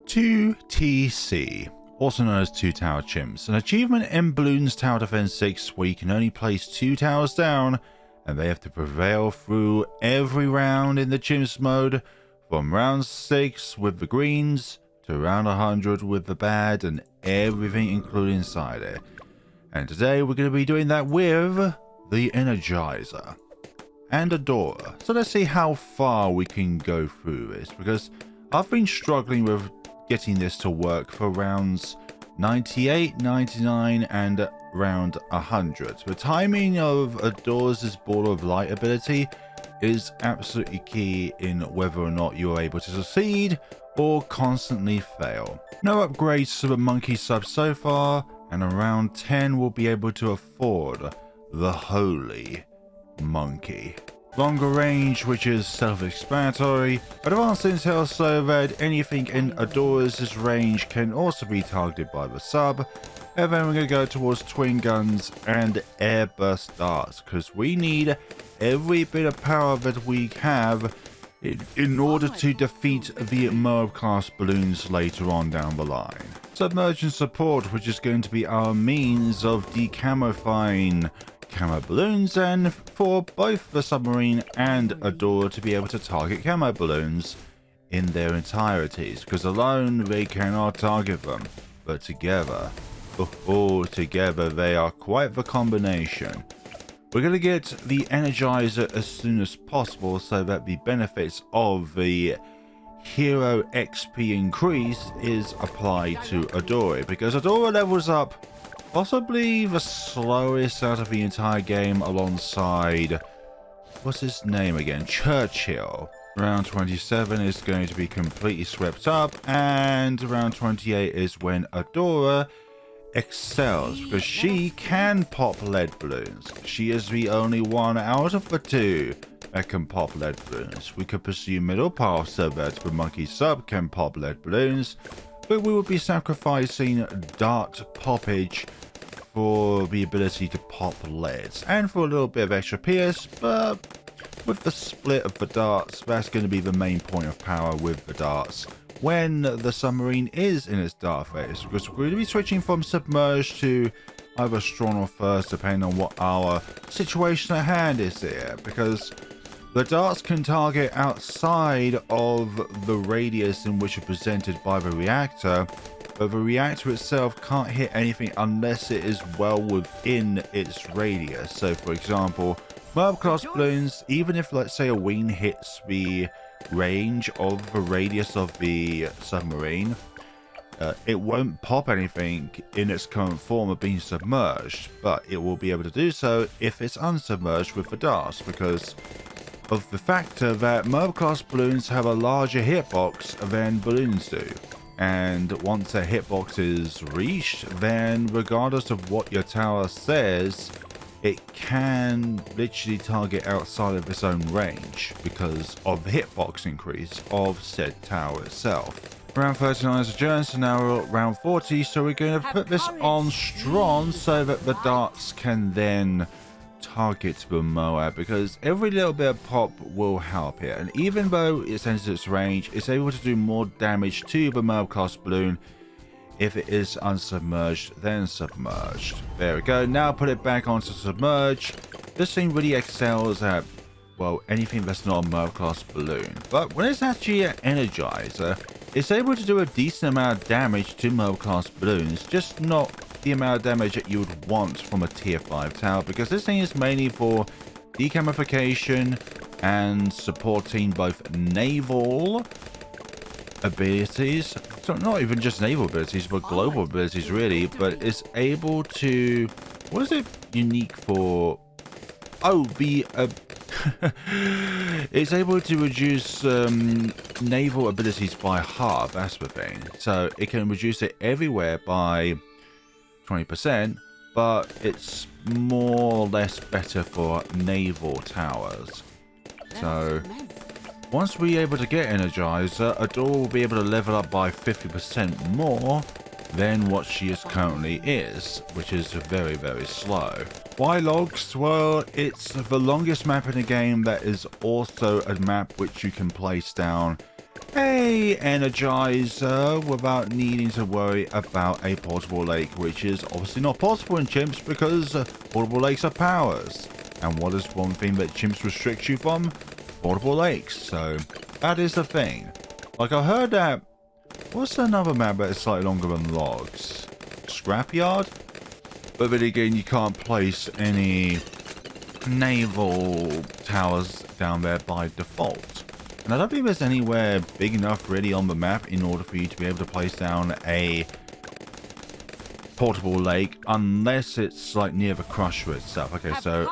2TC, also known as 2 Tower Chimps, an achievement in Bloons Tower Defense 6 where you can only place 2 towers down and they have to prevail through every round in the Chimps mode, from round 6 with the greens to round 100 with the bad and everything included inside it. And today we're going to be doing that with the Energizer and Adora. So let's see how far we can go through this, because I've been struggling with getting this to work for rounds 98, 99 and round 100. The timing of Adora's Ball of Light ability is absolutely key in whether or not you're able to succeed or constantly fail. No upgrades to the monkey sub so far, and around 10 will be able to afford the holy monkey. Longer range, which is self-explanatory, advanced intel so that anything in Adora's range can also be targeted by the sub. And then we're going to go towards twin guns and air burst darts, because we need every bit of power that we have in order to defeat the Moab class balloons later on down the line. Submersion support, which is going to be our means of decamifying camo balloons, and for both the submarine and Adora to be able to target camo balloons in their entireties, because alone they cannot target them, but together, together they are quite the combination. We're going to get the Energizer as soon as possible so that the benefits of the hero XP increase is applied to Adora, because Adora levels up possibly the slowest out of the entire game alongside, what's his name again, Churchill. Round 27 is going to be completely swept up, and round 28 is when Adora excels, because she can pop lead balloons. She is the only one out of the two that can pop lead balloons. We could pursue middle path so that the monkey sub can pop lead balloons, but we would be sacrificing dart poppage for the ability to pop leads and for a little bit of extra PS, but with the split of the darts, that's going to be the main point of power with the darts when the submarine is in its dart phase, because we're going to be switching from submerged to either strong or first depending on what our situation at hand is here, because the darts can target outside of the radius in which are presented by the reactor, but the reactor itself can't hit anything unless it is well within its radius. So for example, Moab class balloons, even if let's say a wing hits the range of the radius of the submarine, it won't pop anything in its current form of being submerged, but it will be able to do so if it's unsubmerged with the darts, because of the factor that Moab class balloons have a larger hitbox than balloons do. And once a hitbox is reached, then regardless of what your tower says, it can literally target outside of its own range because of the hitbox increase of said tower itself. Round 39 is adjourned, so now we're at round 40, so we're going to put this on strong so that the darts can then target the Moab, because every little bit of pop will help here, and even though it's enters its range, it's able to do more damage to the Moab class balloon if it is unsubmerged than submerged. There we go. Now put it back onto submerged. This thing really excels at, well, anything that's not a Moab class balloon, but when it's actually an Energizer, it's able to do a decent amount of damage to Moab class balloons, just not the amount of damage that you would want from a tier 5 tower, because this thing is mainly for decamification and supporting both naval abilities, so not even just naval abilities but global abilities really, but it's able to, what is it unique for, it's able to reduce naval abilities by half, that's the thing. So it can reduce it everywhere by 20%, but it's more or less better for naval towers. So once we're able to get Energizer, Adora will be able to level up by 50% more than what she is currently is, which is very, very slow. Why logs? Well, it's the longest map in the game that is also a map which you can place down a Energizer without needing to worry about a portable lake, which is obviously not possible in chimps because portable lakes are powers. And what is one thing that chimps restricts you from? Portable lakes. So that is the thing. Like I heard that. What's another map that is slightly longer than logs? Scrapyard? But then again, you can't place any naval towers down there by default. And I don't think there's anywhere big enough really on the map in order for you to be able to place down a portable lake unless it's like near the crusher itself. Okay, so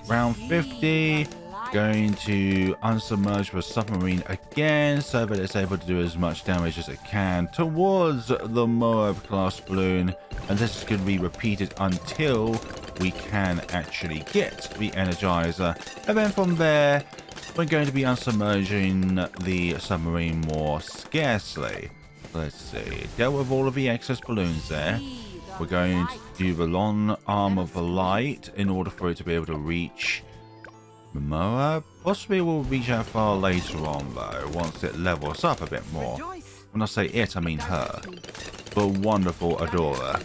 round 50, going to unsubmerge the submarine again so that it's able to do as much damage as it can towards the Moab class balloon, and this is going to be repeated until we can actually get the Energizer, and then from there we're going to be unsubmerging the submarine more scarcely. Let's see, dealt with all of the excess balloons there. We're going to do the long arm of the light in order for it to be able to reach the Moab. Possibly we'll reach out far later on though, once it levels up a bit more. When I say it, I mean her. The wonderful Adora.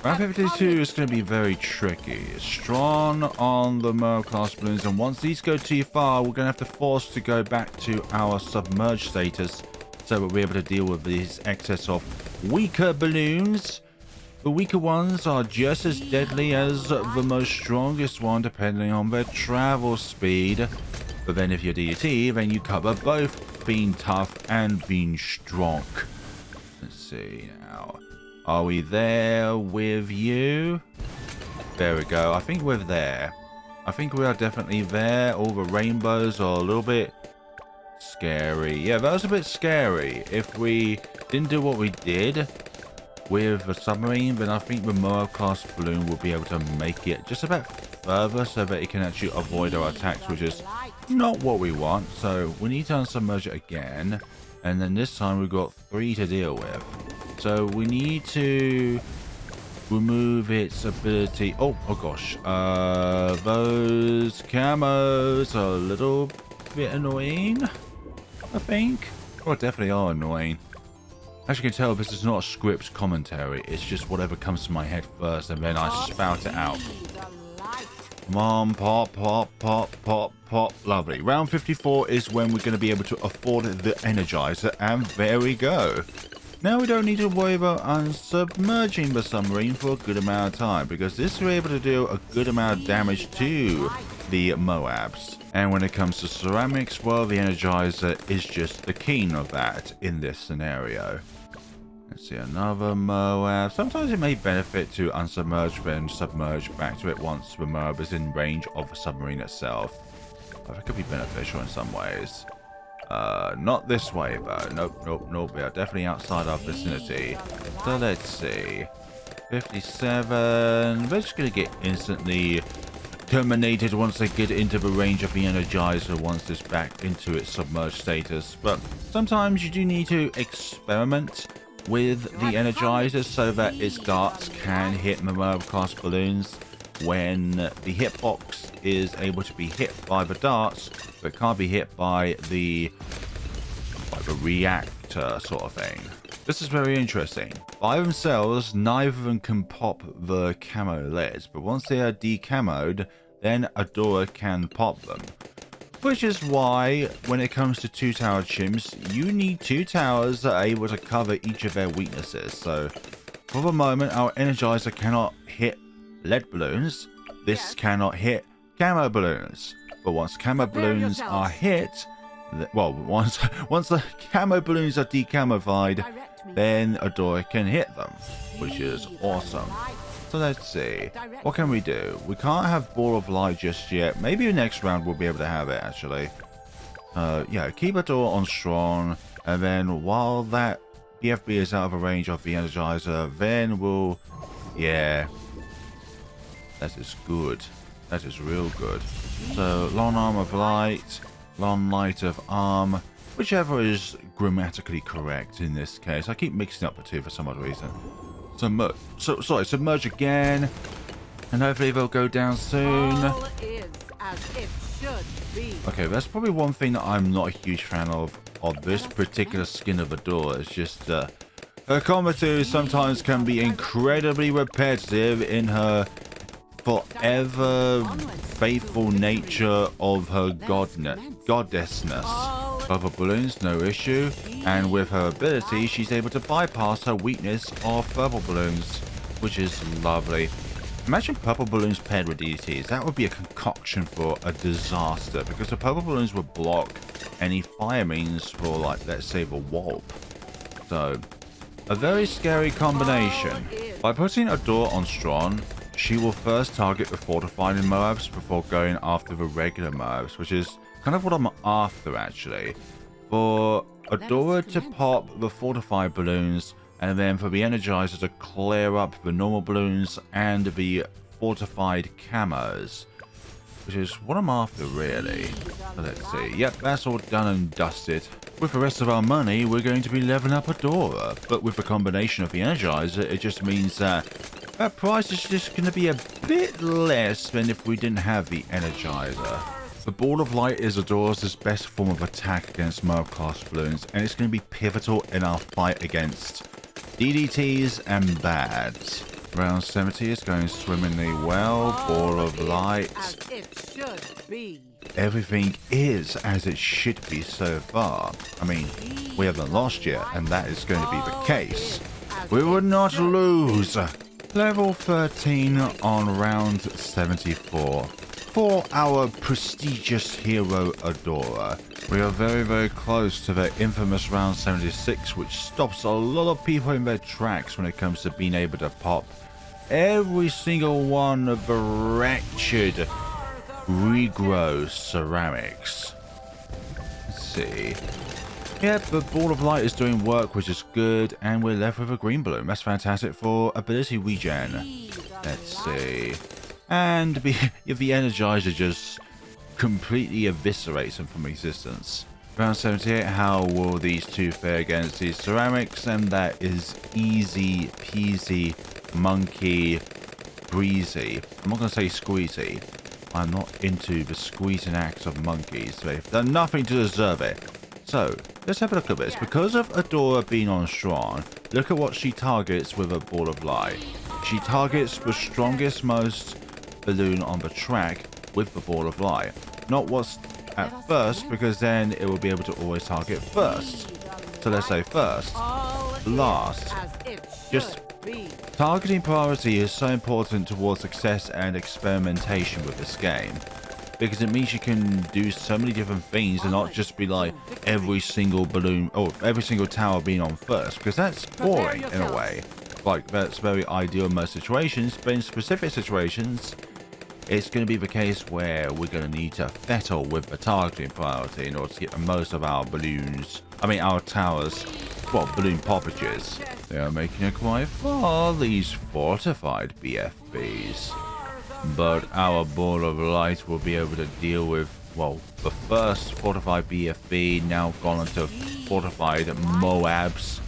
Round 52 is going to be very tricky. Strong on the Moab class balloons, and once these go too far, we're going to have to force to go back to our submerged status so we'll be able to deal with these excess of weaker balloons. The weaker ones are just as deadly as the most strongest one, depending on their travel speed. But then if you're DT, then you cover both being tough and being strong. Let's see now. Are we there with you? There we go. I think we're there. I think we are definitely there. All the rainbows are a little bit scary. Yeah, that was a bit scary. If we didn't do what we did with the submarine, then I think the Moab class balloon will be able to make it just a bit further so that it can actually avoid our attacks, which is not what we want. So we need to unsubmerge it again, and then this time we've got 3 to deal with. So we need to remove its ability. Oh gosh, those camos are a little bit annoying, I think. Well, definitely are annoying. As you can tell, this is not a script commentary. It's just whatever comes to my head first, and then I spout it out. Come on, pop, pop, pop, pop, pop. Lovely. Round 54 is when we're going to be able to afford the Energizer, and there we go. Now we don't need to worry about unsubmerging the submarine for a good amount of time, because this will be able to do a good amount of damage to the Moabs. And when it comes to ceramics, well, the Energizer is just the king of that in this scenario. Let's see, another Moab. Sometimes it may benefit to unsubmerge then submerge back to it once the Moab is in range of the submarine itself. That could be beneficial in some ways. Not this way though. Nope, nope, nope. We are definitely outside our vicinity. So let's see. 57. They're just going to get instantly terminated once they get into the range of the Energizer once it's back into its submerged status. But sometimes you do need to experiment with the Energizer so that its darts can hit the Moab class balloons when the hitbox is able to be hit by the darts, but can't be hit by the reactor sort of thing. This is very interesting. By themselves, neither of them can pop the camo leads, but once they are decamoed, then Adora can pop them. Which is why, when it comes to 2-tower chimps, you need 2 towers that are able to cover each of their weaknesses. So, for the moment, our Energizer cannot hit lead balloons. This cannot hit camo balloons. But once camo balloons are hit, well, once the camo balloons are decamified, then Adora can hit them, which is awesome. So let's see, what can we do? We can't have Ball of Light just yet. Maybe the next round we'll be able to have it, actually. Yeah, keep Adora on strong, and then while that BFB is out of the range of the Energizer, then we'll... yeah, that is good. That is real good. So, long arm of light, long light of arm, whichever is grammatically correct in this case. I keep mixing up the two for some odd reason. Submerge again, and hopefully they'll go down soon. Okay, that's probably one thing that I'm not a huge fan of this particular skin of Adora. It's just her commentary sometimes can be incredibly repetitive in her forever faithful nature of her goddessness. Bubble balloons, no issue, and with her ability, she's able to bypass her weakness of purple balloons, which is lovely. Imagine purple balloons paired with DDTs. That would be a concoction for a disaster, because the purple balloons would block any fire means for, like, let's say, the Warp. So, a very scary combination. By putting Adora on strong, she will first target the fortified Moabs before going after the regular Moabs, which is kind of what I'm after, actually. For Adora to pop the fortified balloons, and then for the Energizer to clear up the normal balloons and the fortified camos, which is what I'm after, really. So let's see. Yep, that's all done and dusted. With the rest of our money, we're going to be leveling up Adora, but with the combination of the Energizer, it just means that our price is just going to be a bit less than if we didn't have the Energizer. The Ball of Light is Adora's best form of attack against Moab class balloons, and it's going to be pivotal in our fight against DDTs and bads. Round 70 is going swimmingly well. Ball of Light. Everything is as it should be so far. I mean, we haven't lost yet, and that is going to be the case. We would not lose. Level 13 on round 74. For our prestigious hero Adora. We are very, very close to the infamous round 76, which stops a lot of people in their tracks when it comes to being able to pop every single one of the wretched regrow ceramics. Let's see. Yep, the Ball of Light is doing work, which is good, and we're left with a green balloon. That's fantastic for ability regen. Let's see. And the Energizer just completely eviscerates them from existence. Round 78, how will these two fare against these ceramics? And that is easy peasy, monkey, breezy. I'm not going to say squeezy. I'm not into the squeezing acts of monkeys. They've done nothing to deserve it. So, let's have a look at this. Because of Adora being on strong, look at what she targets with a Ball of Light. She targets the strongest, most balloon on the track with the Ball of Light. Not what's at first, because then it will be able to always target first. So let's say first, last. Just targeting priority is so important towards success and experimentation with this game, because it means you can do so many different things and not just be like every single balloon or every single tower being on first, because that's boring in a way. Like, that's very ideal in most situations, but in specific situations it's going to be the case where we're going to need to fettle with the targeting priority in order to get the most of our balloons. I mean, our towers. Well, balloon poppages. They are making it quite far, these fortified BFBs. But our Ball of Light will be able to deal with, well, the first fortified BFB, now gone into fortified Moabs.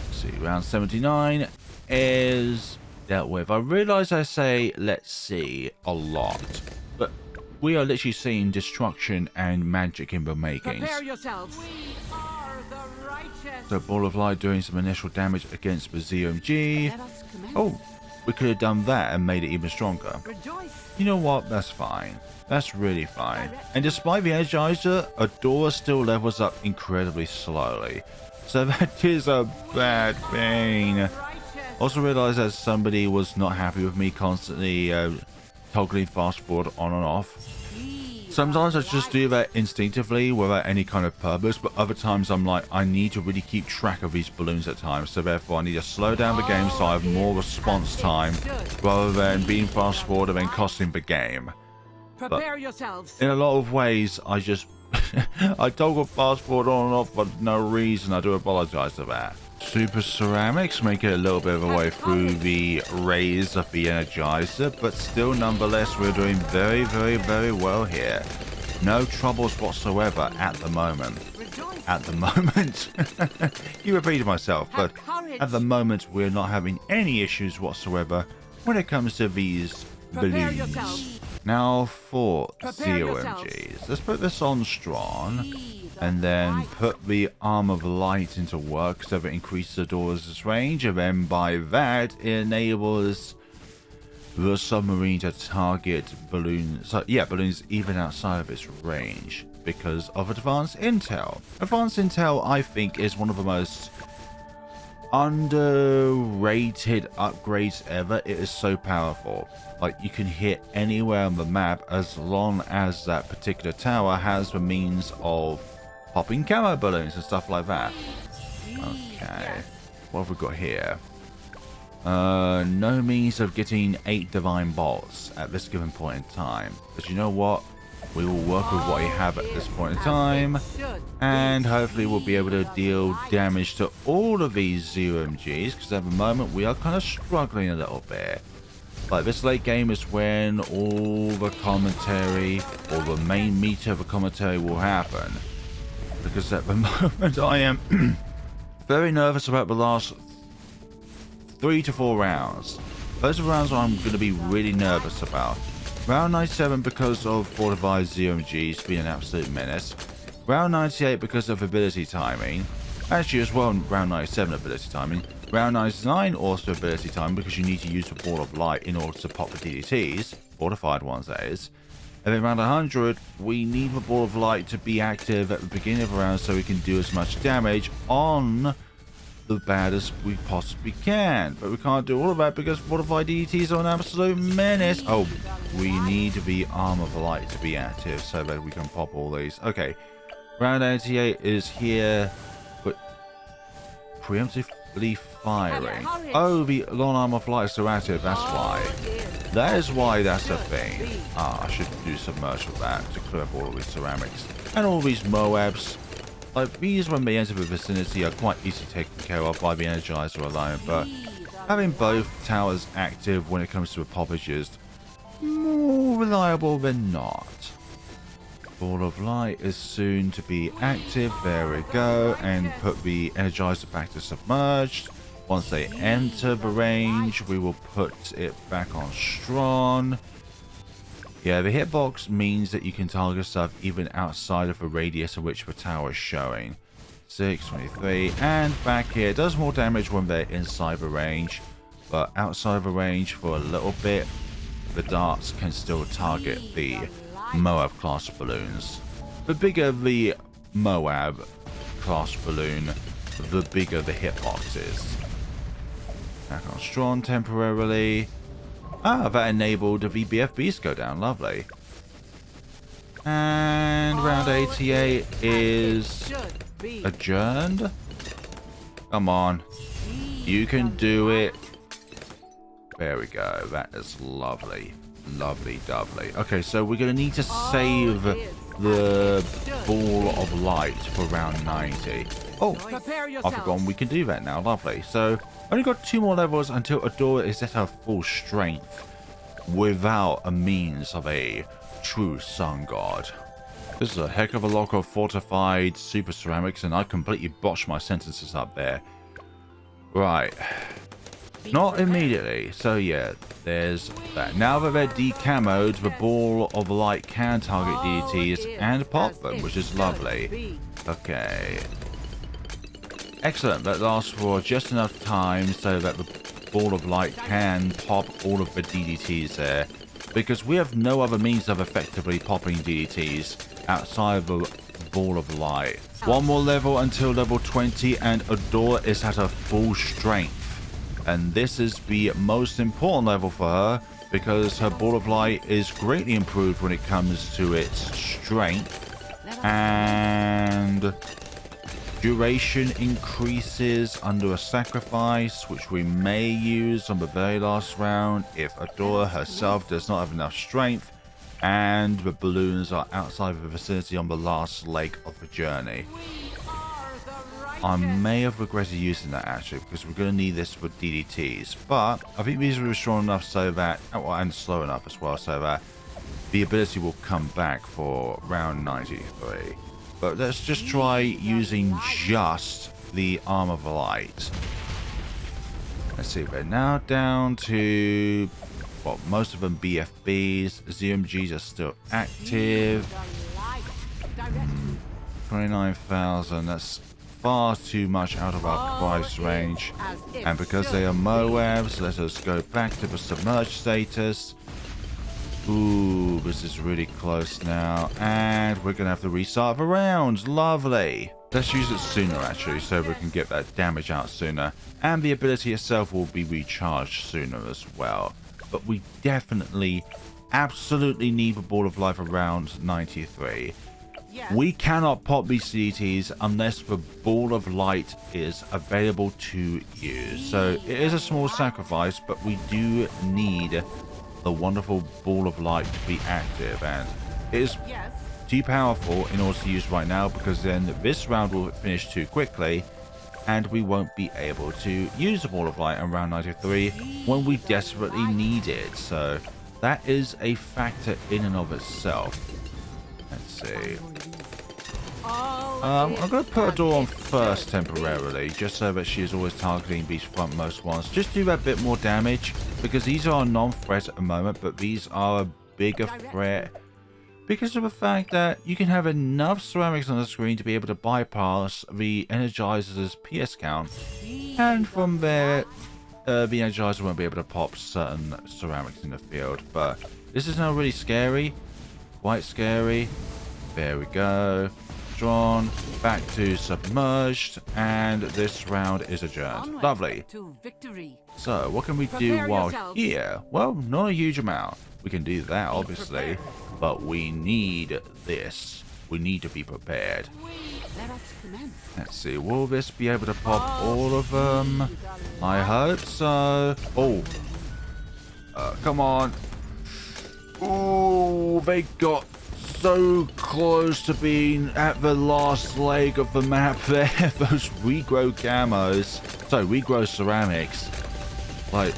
Let's see, round 79 is dealt with. I realize I say let's see a lot, but we are literally seeing destruction and magic in the makings. Prepare yourselves. So Ball of Light doing some initial damage against the ZMG. Oh, we could have done that and made it even stronger. You know what? That's fine. That's really fine. And despite the Energizer, Adora still levels up incredibly slowly. So that is a bad thing. Also realized that somebody was not happy with me constantly toggling fast forward on and off. Sometimes I just do that instinctively without any kind of purpose, but other times I'm like, I need to really keep track of these balloons at times, so therefore I need to slow down the game so I have more response time rather than being fast forward and then costing the game. Prepare yourselves. In a lot of ways, I just I toggle fast forward on and off for no reason. I do apologize for that. Super Ceramics make it a little bit of a way through the raise of the Energizer, but still nonetheless we're doing very, very, very well here. No troubles whatsoever at the moment. At the moment. You repeated myself, but at the moment we're not having any issues whatsoever when it comes to these balloons. Now for Prepare ZOMGs. Let's put this on strong. Be the And then light. put the Arm of Light into work so it increases Adora's range. And then by that, it enables the submarine to target balloons. So, yeah, balloons even outside of its range because of Advanced Intel. Advanced Intel, I think, is one of the most underrated upgrades ever. It is so powerful. Like, you can hit anywhere on the map as long as that particular tower has the means of popping camo balloons and stuff like that. Okay, what have we got here? No means of getting 8 divine bolts at this given point in time. But you know what? We will work with what we have at this point in time, and hopefully we'll be able to deal damage to all of these ZOMGs, because at the moment we are kind of struggling a little bit. Like, this late game is when all the commentary, or the main meat of the commentary will happen. Because at the moment I am very nervous about the last 3 to 4 rounds. Those are rounds I'm going to be really nervous about. Round 97 because of fortified ZOMGs being an absolute menace. Round 98 because of ability timing. Actually as well, round 97 ability timing. Round 99 also ability timing because you need to use the ball of light in order to pop the DDTs. Fortified ones, that is. And then round 100, we need the ball of light to be active at the beginning of the round so we can do as much damage on the bad as we possibly can. But we can't do all of that because fortified DDTs are an absolute menace. Oh, we need the Arm of Light to be active so that we can pop all these. Okay, round 88 is here, but preemptively firing. Oh, the long Arm of Light is still active, that's why. That is why that's a thing. Ah, I should do submerge with that to clear up all of these ceramics. And all these Moabs. Like, these when they enter the vicinity are quite easy taken care of by the Energizer alone, but having both towers active when it comes to a poppage is more reliable than not. Ball of Light is soon to be active, there we go, and put the Energizer back to submerged. Once they enter the range, we will put it back on strong. Yeah, the hitbox means that you can target stuff even outside of the radius of which the tower is showing. 6, 23, and back here. It does more damage when they're inside the range, but outside of the range for a little bit, the darts can still target the Moab class balloons. The bigger the Moab class balloon, the bigger the hitbox is. Back on strong temporarily. Ah, that enabled the VBFBs to go down. Lovely. And round 88 is adjourned. Come on. You can do it. There we go. That is lovely. Lovely, lovely. Okay, so we're going to need to save the Ball of Light for round 90. Oh, I've forgotten we can do that now. Lovely. So, only got 2 more levels until Adora is at her full strength without a means of a true sun god. This is a heck of a lot of fortified super ceramics, and I completely botched my sentences up there. Right. Not immediately. So yeah, there's that. Now that they're decamoed, the Ball of Light can target DDTs and pop them, which is lovely. Okay. Excellent. That lasts for just enough time so that the Ball of Light can pop all of the DDTs there. Because we have no other means of effectively popping DDTs outside of the Ball of Light. 1 more level until level 20 and Adora is at her full strength. And this is the most important level for her because her Ball of Light is greatly improved when it comes to its strength. And duration increases under a sacrifice, which we may use on the very last round if Adora herself does not have enough strength and the balloons are outside of the vicinity on the last leg of the journey. I may have regretted using that actually because we're going to need this for DDTs, but I think these are strong enough so that, oh, and slow enough as well, so that the ability will come back for round 93. But let's just try using just the Arm of Light. Let's see, we're now down to well, most of them BFBs. ZMGs are still active. 29,000. That's far too much out of our price range. And because they are Moabs, let us go back to the submerged status. Ooh, this is really close now. And we're going to have to restart the rounds. Lovely. Let's use it sooner, actually, so we can get that damage out sooner. And the ability itself will be recharged sooner as well. But we definitely, absolutely need the Ball of Life around 93. We cannot pop these CDTs unless the Ball of Light is available to use. So it is a small sacrifice, but we do need the wonderful Ball of Light to be active, and it is too powerful in order to use right now, because then this round will finish too quickly and we won't be able to use the Ball of Light in round 93 when we desperately need it. So that is a factor in and of itself. Let's see. I'm going to put Adora on first temporarily, just so that she is always targeting these frontmost ones. Just do that bit more damage, because these are a non-threat at the moment, but these are a bigger threat because of the fact that you can have enough ceramics on the screen to be able to bypass the Energizer's PS count, and from there, the Energizer won't be able to pop certain ceramics in the field. But this is now really scary, quite scary. There we go. Drawn back to submerged, and this round is adjourned. Lovely. So what can we do while here? Well, not a huge amount. We can do that, obviously, but we need this. We need to be prepared. Let's see, will this be able to pop all of them? I hope so. Oh, come on. Oh, they got so close to being at the last leg of the map there. Those regrow camos, sorry, regrow ceramics. Like,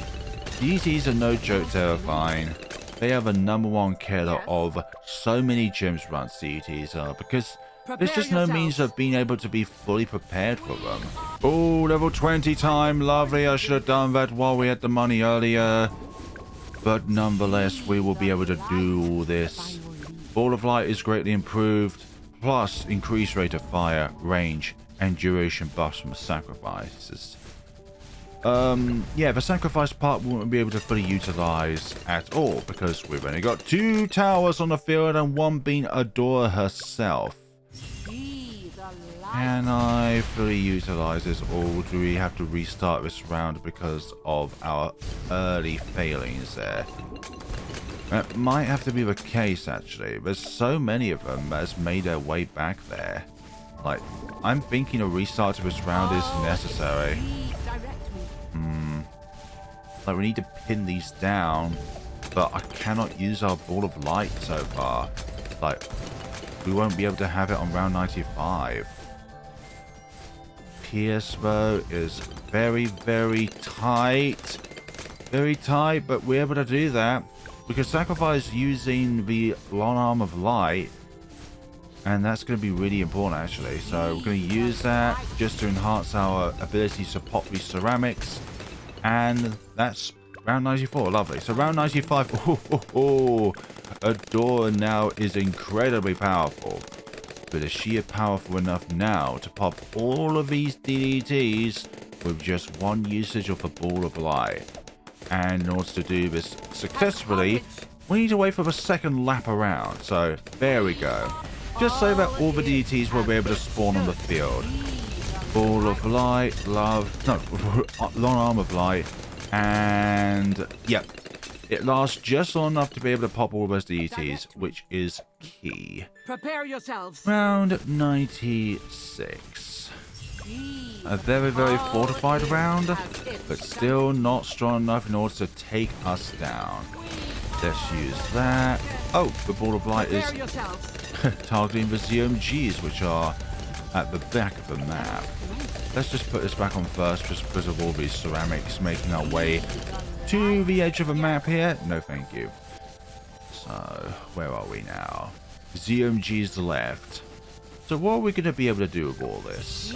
these are no joke terrifying. They are the #1 killer of so many gyms run CETs are, because there's just no means of being able to be fully prepared for them. Oh, level 20 time, lovely. I should have done that while we had the money earlier. But nonetheless, we will be able to do all this. Ball of Light is greatly improved, plus increased rate of fire, range, and duration buffs from sacrifices. Yeah, the sacrifice part we won't be able to fully utilize at all, because we've only got 2 towers on the field, and one being Adora herself. Can I fully utilize this, or do we have to restart this round because of our early failings there? That might have to be the case, actually. There's so many of them that's made their way back there. Like, I'm thinking a restart to this round is necessary. Like, we need to pin these down, but I cannot use our Ball of Light so far. Like, we won't be able to have it on round 95. PS, though, is very, very tight. Very tight, but we're able to do that. We can sacrifice using the long arm of light, and that's going to be really important, actually. So we're going to use that just to enhance our ability to pop these ceramics, and that's round 94. Lovely. So round 95. Adora now is incredibly powerful, but is she powerful enough now to pop all of these DDTs with just one usage of the Ball of Light? And in order to do this successfully, we need to wait for the second lap around. So there we go. Just so that all the DDTs will be able to spawn on the field. Ball of Light, long arm of light, and yep, it lasts just long enough to be able to pop all those DDTs, which is key. Prepare yourselves. Round 96. A very, very fortified round, but still not strong enough in order to take us down. Let's use that. Oh, the Ball of Light is targeting the ZMGs, which are at the back of the map. Let's just put this back on first, just because of all these ceramics making our way to the edge of the map here. No, thank you. So, where are we now? ZMG's left. So what are we going to be able to do with all this?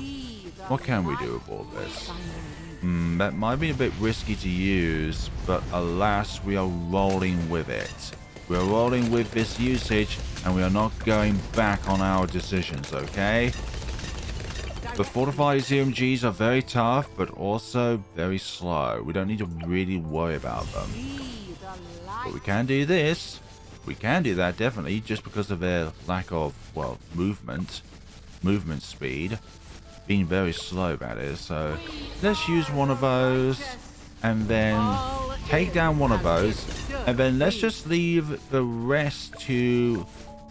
What can we do with all this? That might be a bit risky to use, but alas, we are rolling with it. We are rolling with this usage, and we are not going back on our decisions, okay? The fortified CMGs are very tough, but also very slow. We don't need to really worry about them. But we can do this. We can do that, definitely, just because of their lack of, well, movement speed. Being very slow, that is. So let's use one of those, and then take down one of those, and then let's just leave the rest to,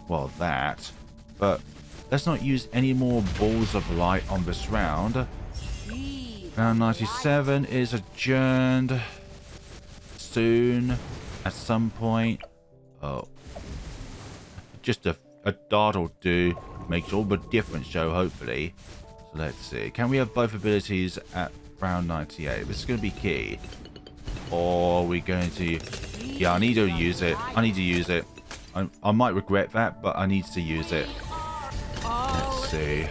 well, that. But let's not use any more balls of light on this round. Round 97 is adjourned soon at some point. Oh, just a dart or two makes all the difference, Joe, hopefully. So let's see. Can we have both abilities at round 98? This is going to be key. Or are we going to... Yeah, I need to use it. I need to use it. I might regret that, but I need to use it. Let's see.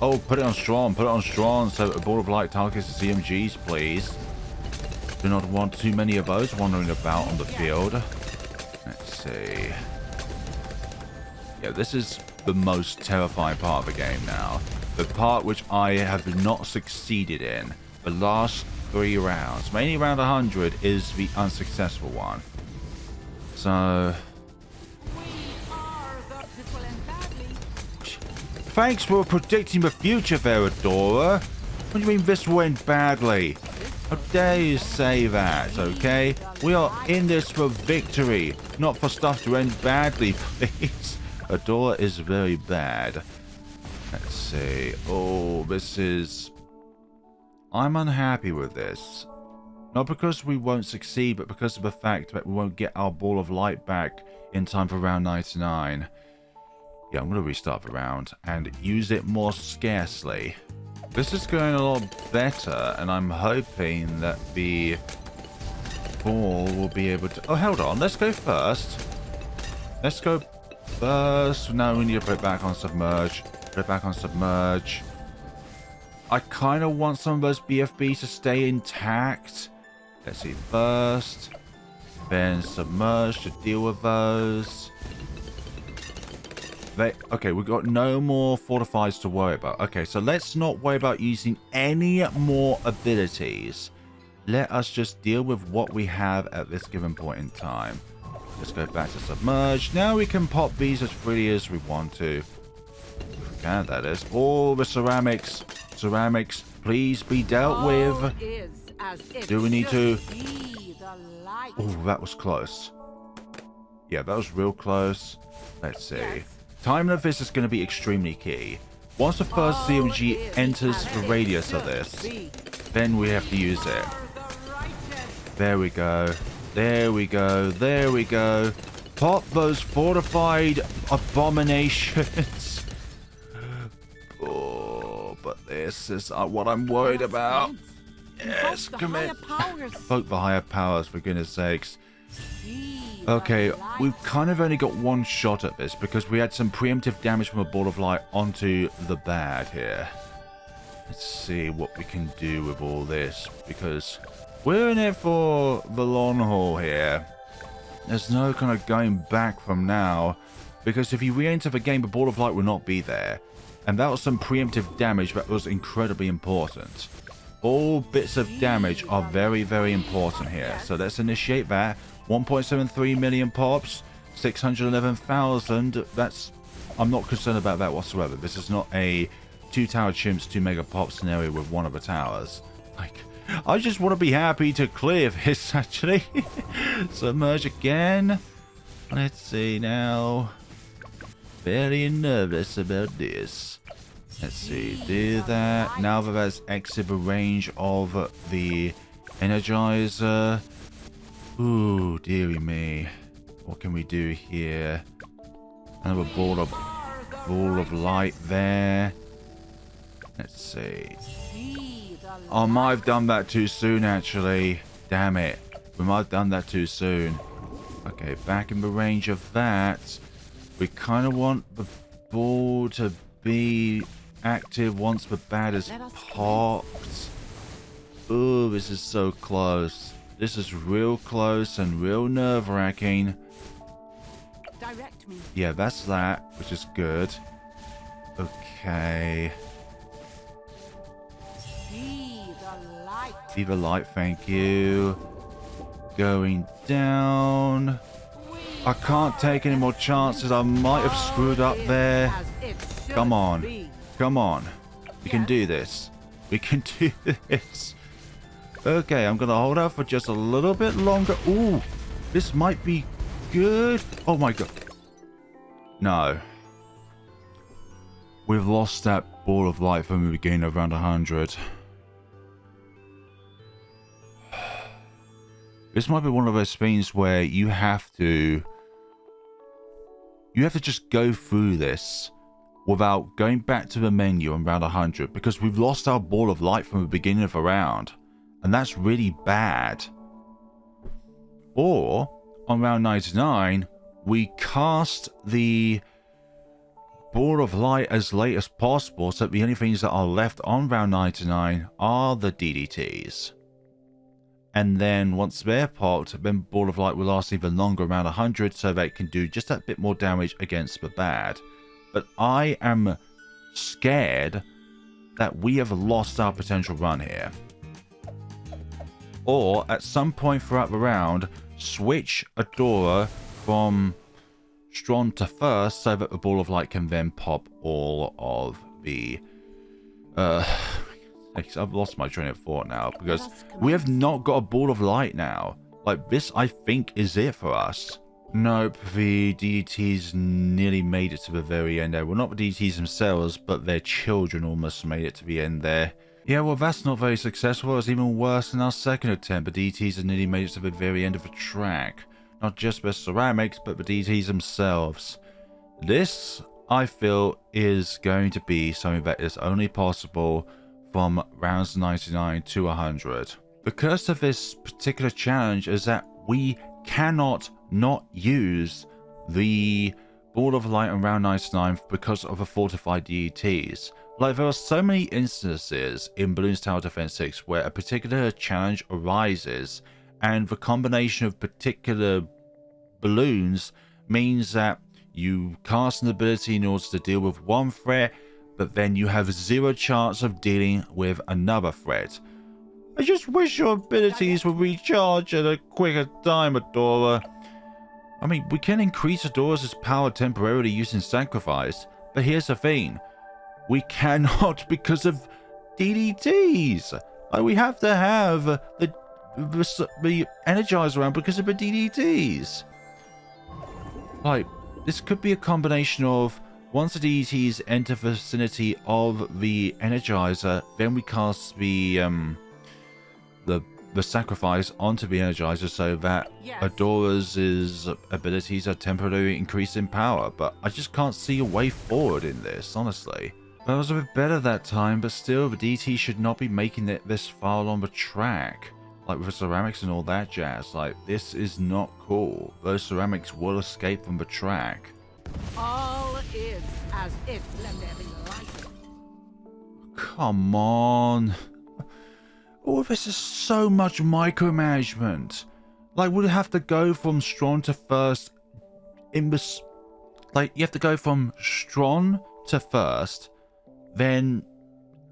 Oh, put it on strong. Put it on strong. So a ball of light targets the CMGs, please. Do not want too many of those wandering about on the field. Let's see. Yeah, this is the most terrifying part of the game now. The part which I have not succeeded in. The last 3 rounds. Mainly round 100 is the unsuccessful one. So... Thanks for predicting the future there, Adora. What do you mean this went badly? How dare you say that, okay? We are in this for victory, not for stuff to end badly, please. Adora is very bad. Let's see. Oh, this is... I'm unhappy with this. Not because we won't succeed, but because of the fact that we won't get our ball of light back in time for round 99. Yeah, I'm going to restart the round and use it more scarcely. This is going a lot better, and I'm hoping that the ball will be able to... Oh, hold on. Let's go first. Let's go first. No, we need to put it back on submerge. Put it back on submerge. I kind of want some of those BFBs to stay intact. Let's see. First. Then submerge to deal with those. Okay, we've got no more fortifies to worry about. Okay, so let's not worry about using any more abilities. Let us just deal with what we have at this given point in time. Let's go back to submerge. Now we can pop these as freely as we want to. If we can, that is. All the ceramics. Ceramics, please be dealt with. Do we need to... Oh, that was close. Yeah, that was real close. Let's see. Timing of this is going to be extremely key. Once the first CMG enters the radius of this, then we have to use it. There we go. There we go. There we go. Pop those fortified abominations. Oh, but this is what I'm worried about. Yes, commit. Vote for higher powers, for goodness sakes. Okay, we've kind of only got one shot at this because we had some preemptive damage from a ball of light onto the bad here. Let's see what we can do with all this, because we're in it for the long haul here. There's no kind of going back from now, because if you re-enter the game, the ball of light will not be there. And that was some preemptive damage that was incredibly important. All bits of damage are very, very important here. So let's initiate that. 1.73 million pops, 611,000. That's... I'm not concerned about that whatsoever. This is not a 2 tower chimps, 2 mega pop scenario with one of the towers. Like, I just want to be happy to clear this, actually. Submerge again. Let's see now. Very nervous about this. Let's see. Do that. Now that that's exit the range of the Energizer. Ooh, dearie me. What can we do here? Another ball of light there. Let's see. I might have done that too soon, actually. Damn it. We might have done that too soon. Okay, back in the range of that. We kind of want the ball to be active once the bat is popped. Ooh, this is so close. This is real close and real nerve-wracking. Direct me. Yeah, that's that, which is good. Okay. See the light. See the light, thank you. Going down. I can't take any more chances. I might have screwed up there. Come on. Come on. We can do this. We can do this. Okay, I'm going to hold out for just a little bit longer. Ooh, this might be good. Oh my god. No. We've lost that ball of light from the beginning of round 100. This might be one of those things where you have to just go through this without going back to the menu on round 100, because we've lost our ball of light from the beginning of the round, and that's really bad. Or on round 99 we cast the ball of light as late as possible, so that the only things that are left on round 99 are the DDTs. And then once they're popped, then ball of light will last even longer around 100, so that it can do just that bit more damage against the bad. But I am scared that we have lost our potential run here. Or at some point throughout the round, switch Adora from strong to first, so that the ball of light can then pop all of the I've lost my train of thought now, because we have not got a ball of light now. Like, this, I think, is it for us. Nope, the DDTs nearly made it to the very end there. Well, not the DDTs themselves, but their children almost made it to the end there. Yeah, well, that's not very successful. It was even worse than our second attempt. The DDTs have nearly made it to the very end of the track. Not just the ceramics, but the DDTs themselves. This, I feel, is going to be something that is only possible from rounds 99 to 100. The curse of this particular challenge is that we cannot not use the ball of light on round 99 because of the fortified DETs. Like, there are so many instances in Bloons Tower Defense 6 where a particular challenge arises, and the combination of particular balloons means that you cast an ability in order to deal with one threat, but then you have zero chance of dealing with another threat. I just wish your abilities would recharge at a quicker time, Adora. I mean, we can increase Adora's power temporarily using sacrifice, but here's the thing. We cannot because of DDTs. Like, we have to have the Energizer around because of the DDTs. Like, this could be a combination of, once the DDTs enter the vicinity of the Energizer, then we cast the sacrifice onto the Energizer, so that Adora's abilities are temporarily increased in power. But I just can't see a way forward in this, honestly. That was a bit better that time, but still, the DDT should not be making it this far along the track. Like, with the ceramics and all that jazz. Like, this is not cool. Those ceramics will escape from the track. All is as it light. Come on. Oh, this is so much micromanagement. Like, we'd have to go from strong to first in this. Like, you have to go from strong to first, then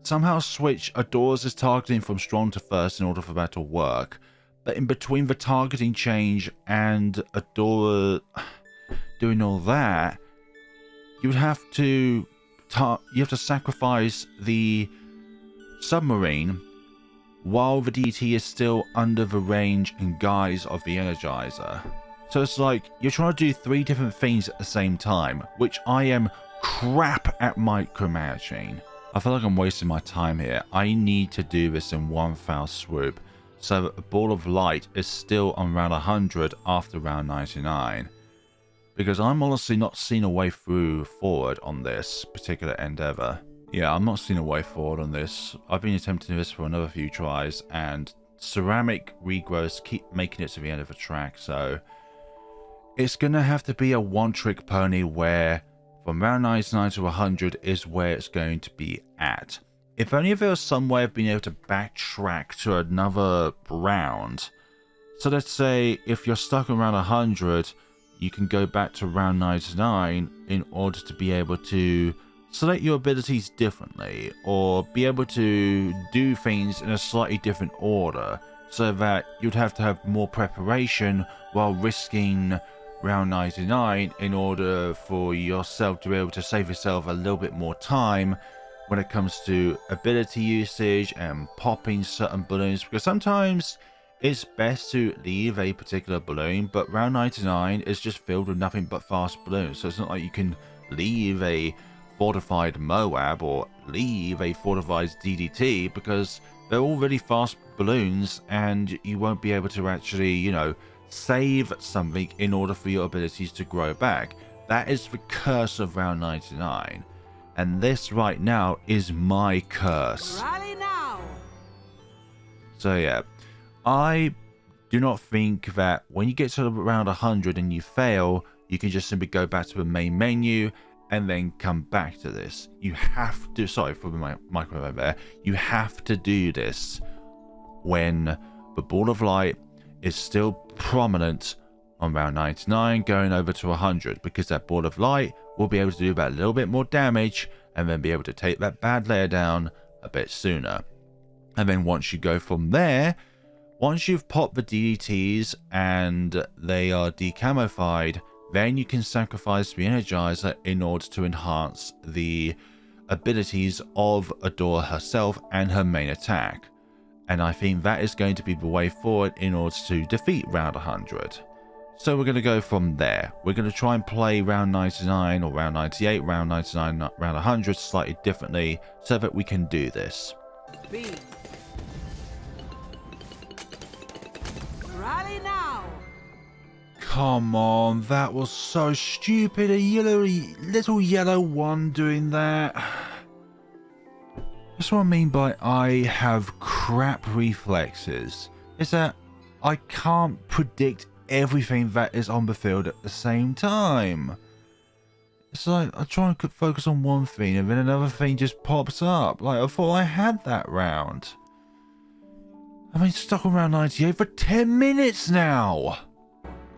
somehow switch Adora's targeting from strong to first in order for that to work. But in between the targeting change and Adora doing all that, you'd have to sacrifice the submarine while the DT is still under the range and guise of the Energizer. So it's like you're trying to do 3 different things at the same time, which I am crap at micromanaging. I feel like I'm wasting my time here. I need to do this in one foul swoop, so that the ball of light is still on round 100 after round 99. Because I'm honestly not seeing a way forward on this particular endeavor. Yeah, I'm not seeing a way forward on this. I've been attempting this for another few tries, and ceramic regrowths keep making it to the end of the track, so it's gonna have to be a one-trick pony where from round 99 to 100 is where it's going to be at. if only if there was some way of being able to backtrack to another round. So let's say if you're stuck around 100, you can go back to round 99 in order to be able to select your abilities differently, or be able to do things in a slightly different order, so that you'd have to have more preparation while risking round 99 in order for yourself to be able to save yourself a little bit more time when it comes to ability usage and popping certain balloons, because sometimes it's best to leave a particular balloon, but round 99 is just filled with nothing but fast balloons, so it's not like you can leave a fortified Moab or leave a fortified DDT, because they're all really fast balloons and you won't be able to actually, you know, save something in order for your abilities to grow back. That is the curse of round 99, and this right now is my curse. Rally now. So yeah, I do not think that when you get to around 100 and you fail, you can just simply go back to the main menu and then come back to this. You have to, sorry for my microphone there, you have to do this when the ball of light is still prominent on round 99 going over to 100, because that ball of light will be able to do that little bit more damage and then be able to take that bad layer down a bit sooner. And then once you go from there, once you've popped the DDTs and they are decamofied, then you can sacrifice the Energizer in order to enhance the abilities of Adora herself and her main attack. And I think that is going to be the way forward in order to defeat round 100. So we're going to go from there. We're going to try and play round 99 or round 98, round 99, round 100 slightly differently so that we can do this. B. Rally now. Come on, that was so stupid. Little yellow one doing that. That's what I mean by I have crap reflexes. Is that I can't predict everything that is on the field at the same time. It's like I try and focus on one thing and then another thing just pops up. Like I thought I had that round. I've been stuck on round 98 for 10 minutes now.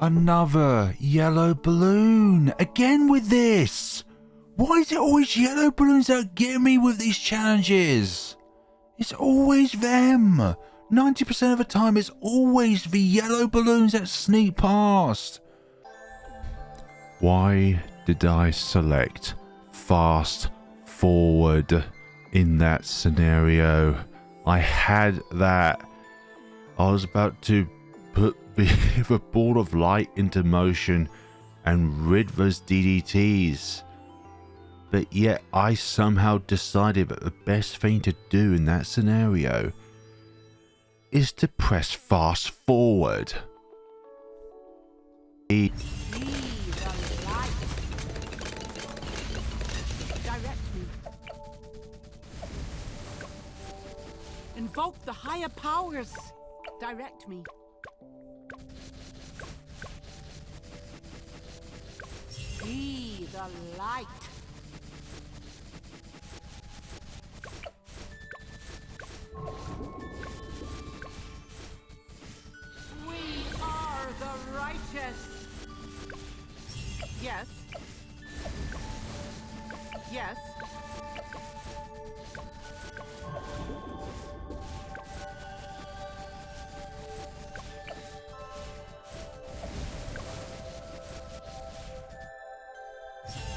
Another yellow balloon. Again with this. Why is it always yellow balloons that get me with these challenges? It's always them. 90% of the time it's always the yellow balloons that sneak past. Why did I select fast forward in that scenario? I had that. I was about to put the ball of light into motion and rid those DDTs. But yet I somehow decided that the best thing to do in that scenario is to press fast forward. Be the light. Direct me. Invoke the higher powers. Direct me. Be the light. We are the righteous. Yes. Yes.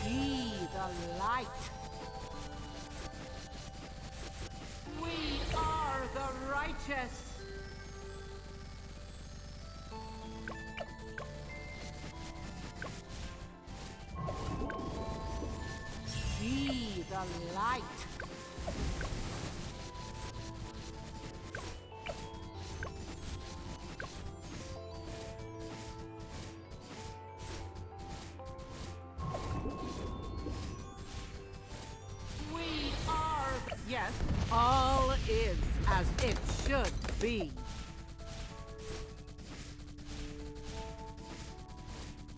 Be the light. We are the righteous. Be the light. We are, yes, all is as it should be.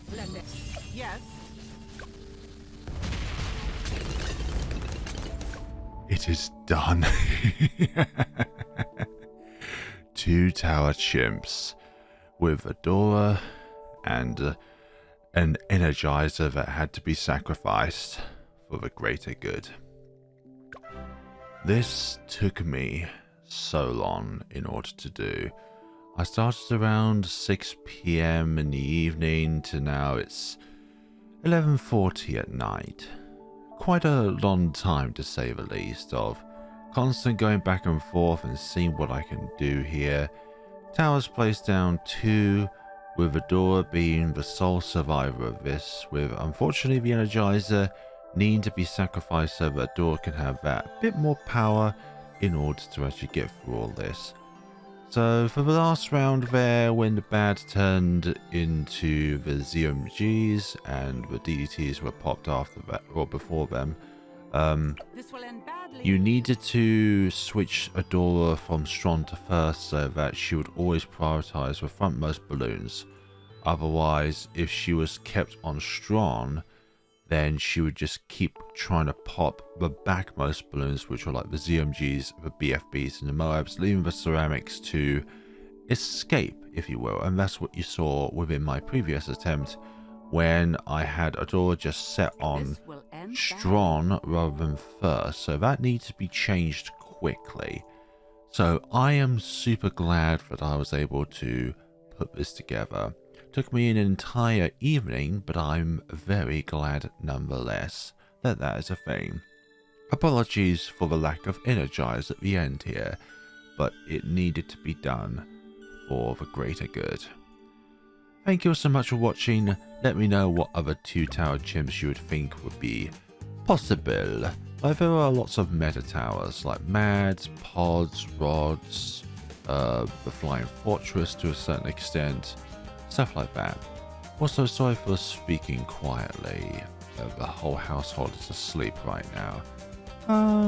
Splendid. Yes. it is done. 2 tower chimps with Adora and an Energizer that had to be sacrificed for the greater good. This took me so long in order to do. I started around 6 PM in the evening to now it's 11:40 at night. Quite a long time to say the least, of constant going back and forth and seeing what I can do here. Towers placed down 2, with Adora being the sole survivor of this, with unfortunately the Energizer needing to be sacrificed so that Adora can have that bit more power in order to actually get through all this. So for the last round there, when the bad turned into the ZMGs and the DDTs were popped after that, or before them, This will end badly. you needed to switch Adora from strong to first so that she would always prioritize the frontmost balloons. Otherwise, if she was kept on strong, then she would just keep trying to pop the backmost balloons, which were like the ZMGs, the BFBs, and the Moabs, leaving the ceramics to escape, if you will. And that's what you saw within my previous attempt, when I had Adora just set on This will end strong rather than first. So that needs to be changed quickly. So I am super glad that I was able to put this together. Took me an entire evening, but I'm very glad nonetheless that that is a thing. Apologies for the lack of Energize at the end here, but it needed to be done for the greater good. Thank you so much for watching. Let me know what other 2 tower chimps you would think would be possible. Like, there are lots of meta towers like Mads, Pods, Rods, the Flying Fortress to a certain extent. Stuff like that. Also, sorry for speaking quietly. The whole household is asleep right now.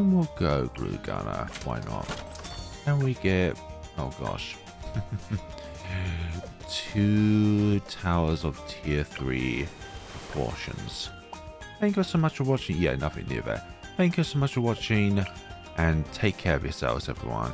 We'll go Glue Gunner. Why not? And we get... oh gosh. 2 towers of tier 3 proportions. Thank you so much for watching. Yeah, nothing new there. Thank you so much for watching. And take care of yourselves, everyone.